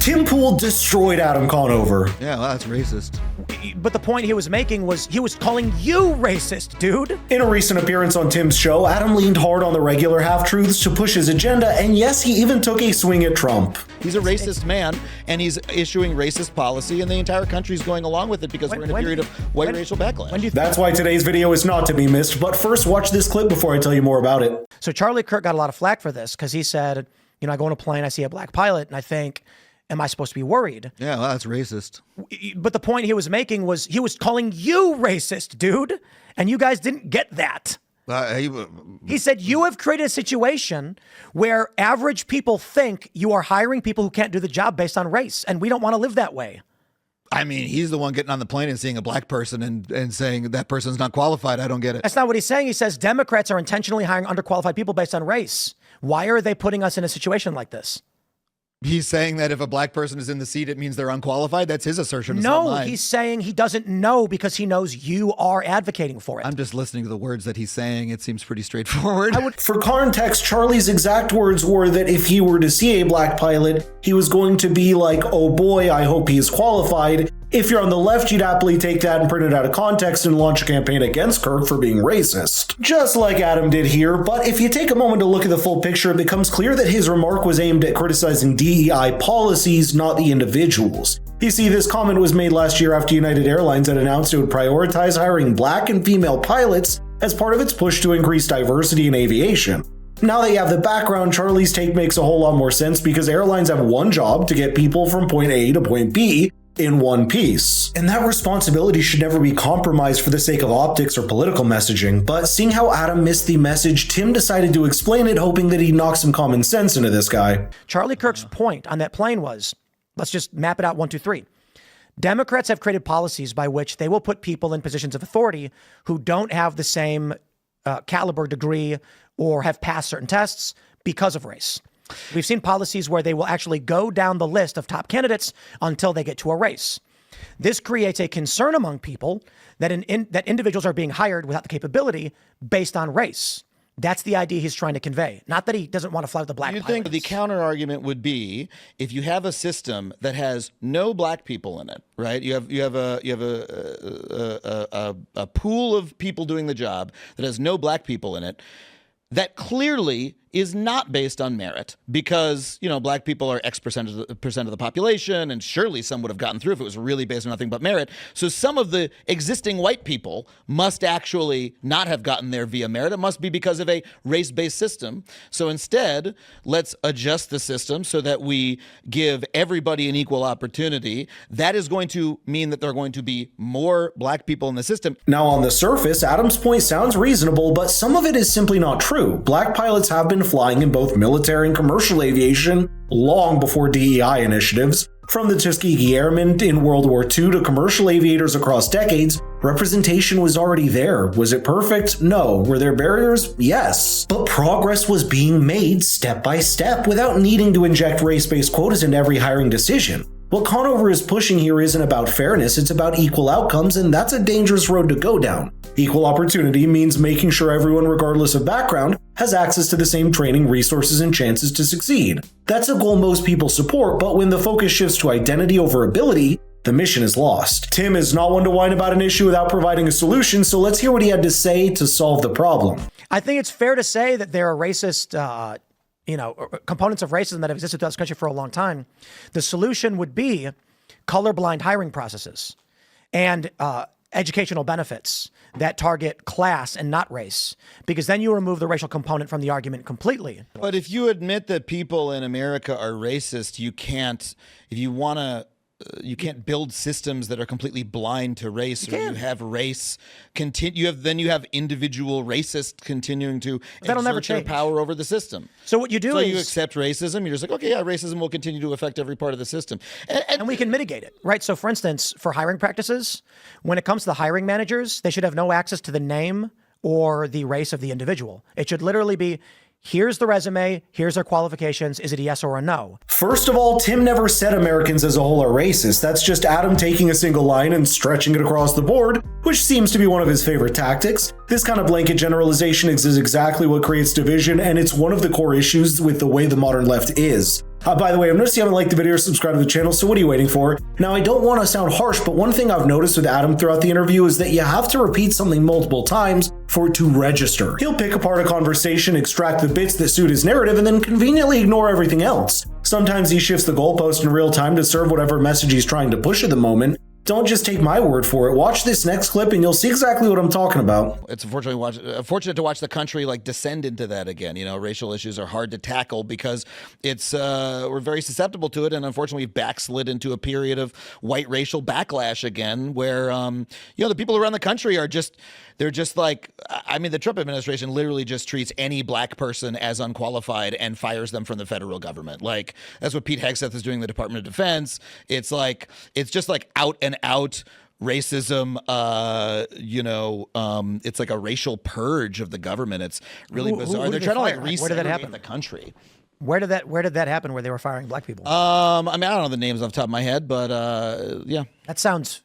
Tim Pool destroyed Adam Conover. Yeah, well, that's racist. But the point he was making was he was calling you racist, dude. In a recent appearance on Tim's show, Adam leaned hard on the regular half-truths to push his agenda, and yes, he even took a swing at Trump. He's a racist man, and he's issuing racist policy, and the entire country's going along with it because we're in a period of white racial backlash. That's why today's video is not to be missed, but first watch this clip before I tell you more about it. So Charlie Kirk got a lot of flack for this because he said, you know, I go on a plane, I see a black pilot, and I think, am I supposed to be worried? Yeah, well, that's racist. But the point he was making was he was calling you racist, dude. And you guys didn't get that. He said, you have created a situation where average people think you are hiring people who can't do the job based on race. And we don't want to live that way. I mean, he's the one getting on the plane and seeing a black person and saying that person's not qualified. I don't get it. That's not what he's saying. He says Democrats are intentionally hiring underqualified people based on race. Why are they putting us in a situation like this? He's saying that if a black person is in the seat, it means they're unqualified. That's his assertion. No, he's saying he doesn't know because he knows you are advocating for it. I'm just listening to the words that he's saying. It seems pretty straightforward. For context, Charlie's exact words were that if he were to see a black pilot, he was going to be like, oh boy, I hope he is qualified. If you're on the left, you'd happily take that and print it out of context and launch a campaign against Kirk for being racist. Just like Adam did here, but if you take a moment to look at the full picture, it becomes clear that his remark was aimed at criticizing DEI policies, not the individuals. You see, this comment was made last year after United Airlines had announced it would prioritize hiring black and female pilots as part of its push to increase diversity in aviation. Now that you have the background, Charlie's take makes a whole lot more sense because airlines have one job to get people from point A to point B in one piece. And that responsibility should never be compromised for the sake of optics or political messaging, but seeing how Adam missed the message, Tim decided to explain it, hoping that he'd knock some common sense into this guy. Charlie Kirk's point on that plane was, let's just map it out 1, 2, 3. Democrats have created policies by which they will put people in positions of authority who don't have the same caliber degree or have passed certain tests because of race. We've seen policies where they will actually go down the list of top candidates until they get to a race. This creates a concern among people that that individuals are being hired without the capability based on race. That's the idea he's trying to convey. Not that he doesn't want to fly with the black pilots. You think the counter argument would be if you have a system that has no black people in it, right? You have a pool of people doing the job that has no black people in it. That clearly is not based on merit because, you know, black people are X percent of the population, and surely some would have gotten through if it was really based on nothing but merit. So some of the existing white people must actually not have gotten there via merit. It must be because of a race-based system. So instead, let's adjust the system so that we give everybody an equal opportunity. That is going to mean that there are going to be more black people in the system. Now, on the surface, Adam's point sounds reasonable, but some of it is simply not true. Black pilots have been flying in both military and commercial aviation long before DEI initiatives. From the Tuskegee Airmen in World War II to commercial aviators across decades, representation was already there. Was it perfect? No. Were there barriers? Yes. But progress was being made step by step without needing to inject race-based quotas into every hiring decision. What Conover is pushing here isn't about fairness, it's about equal outcomes, and that's a dangerous road to go down. Equal opportunity means making sure everyone, regardless of background, has access to the same training, resources, and chances to succeed. That's a goal most people support, but when the focus shifts to identity over ability, the mission is lost. Tim is not one to whine about an issue without providing a solution, so let's hear what he had to say to solve the problem. I think it's fair to say that there are racist components of racism that have existed throughout this country for a long time. The solution would be colorblind hiring processes and educational benefits that target class and not race, because then you remove the racial component from the argument completely. But if you admit that people in America are racist, you can't, if you want to, you can't build systems that are completely blind to race, or you have race continue. Then you have individual racists continuing to exert their power over the system. So what you do is you accept racism. You're just like, okay, yeah, racism will continue to affect every part of the system, and we can mitigate it, right? So, for instance, for hiring practices, when it comes to the hiring managers, they should have no access to the name or the race of the individual. It should literally be, here's the resume, here's their qualifications, is it a yes or a no? First of all, Tim never said Americans as a whole are racist. That's just Adam taking a single line and stretching it across the board, which seems to be one of his favorite tactics. This kind of blanket generalization is exactly what creates division, and it's one of the core issues with the way the modern left is. By the way, I've noticed you haven't liked the video or subscribed to the channel, so what are you waiting for? Now, I don't want to sound harsh, but one thing I've noticed with Adam throughout the interview is that you have to repeat something multiple times for it to register. He'll pick apart a conversation, extract the bits that suit his narrative, and then conveniently ignore everything else. Sometimes he shifts the goalpost in real time to serve whatever message he's trying to push at the moment. Don't just take my word for it. Watch this next clip and you'll see exactly what I'm talking about. It's unfortunate to watch the country like descend into that again. You know, racial issues are hard to tackle because it's we're very susceptible to it, and unfortunately we've backslid into a period of white racial backlash again, where you know, the people around the country are just like, I mean, the Trump administration literally just treats any black person as unqualified and fires them from the federal government. Like, that's what Pete Hegseth is doing in the Department of Defense. It's just like out and out racism. You know, it's like a racial purge of the government. It's really bizarre. They're trying to like resegregate the country. Where did that happen where they were firing black people? I mean, I don't know the names off the top of my head, but yeah. That sounds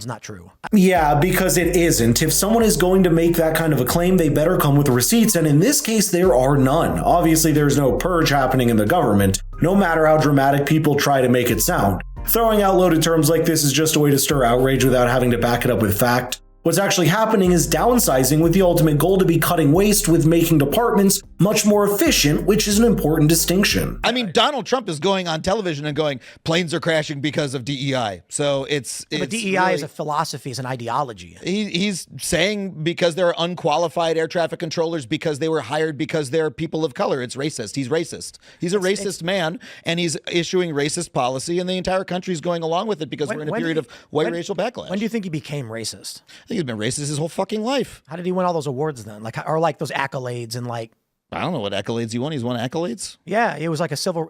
not true. Yeah, because it isn't. If someone is going to make that kind of a claim, they better come with receipts, and in this case, there are none. Obviously, there's no purge happening in the government, no matter how dramatic people try to make it sound. Throwing out loaded terms like this is just a way to stir outrage without having to back it up with fact. What's actually happening is downsizing with the ultimate goal to be cutting waste with making departments much more efficient, which is an important distinction. I mean, Donald Trump is going on television and going, planes are crashing because of DEI. So but DEI really, is a philosophy, is an ideology. He's saying because there are unqualified air traffic controllers because they were hired because they're people of color. It's racist. He's racist. He's a racist man, and he's issuing racist policy, and the entire country is going along with it because we're in a period of white racial backlash. When do you think he became racist? I think he's been racist his whole fucking life. How did he win all those awards then? Or those accolades and like. I don't know what accolades he won. He's won accolades. Yeah, it was like a civil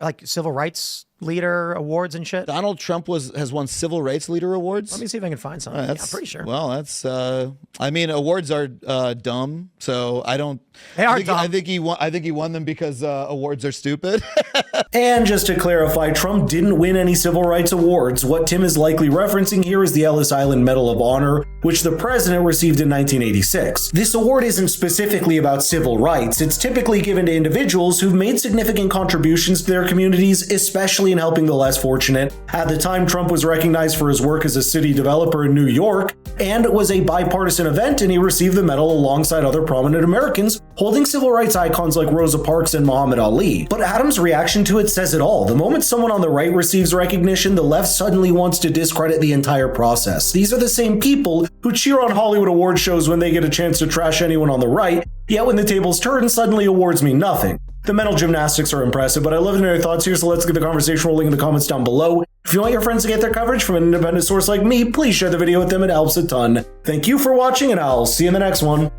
rights leader awards and shit. Donald Trump has won civil rights leader awards. Let me see if I can find something. I'm pretty sure. Well, that's. I mean, awards are dumb, so I don't. They are dumb. I think he won them because awards are stupid. And just to clarify, Trump didn't win any civil rights awards. What Tim is likely referencing here is the Ellis Island Medal of Honor, which the president received in 1986. This award isn't specifically about civil rights. It's typically given to individuals who've made significant contributions to their communities, especially in helping the less fortunate. At the time, Trump was recognized for his work as a city developer in New York, and it was a bipartisan event, and he received the medal alongside other prominent Americans holding civil rights icons like Rosa Parks and Muhammad Ali. But Adam's reaction to it says it all. The moment someone on the right receives recognition, the left suddenly wants to discredit the entire process. These are the same people who cheer on Hollywood award shows when they get a chance to trash anyone on the right, yet when the tables turn, suddenly awards mean nothing. The mental gymnastics are impressive, but I'd love to know your thoughts here, so let's get the conversation rolling in the comments down below. If you want your friends to get their coverage from an independent source like me, please share the video with them, it helps a ton. Thank you for watching, and I'll see you in the next one.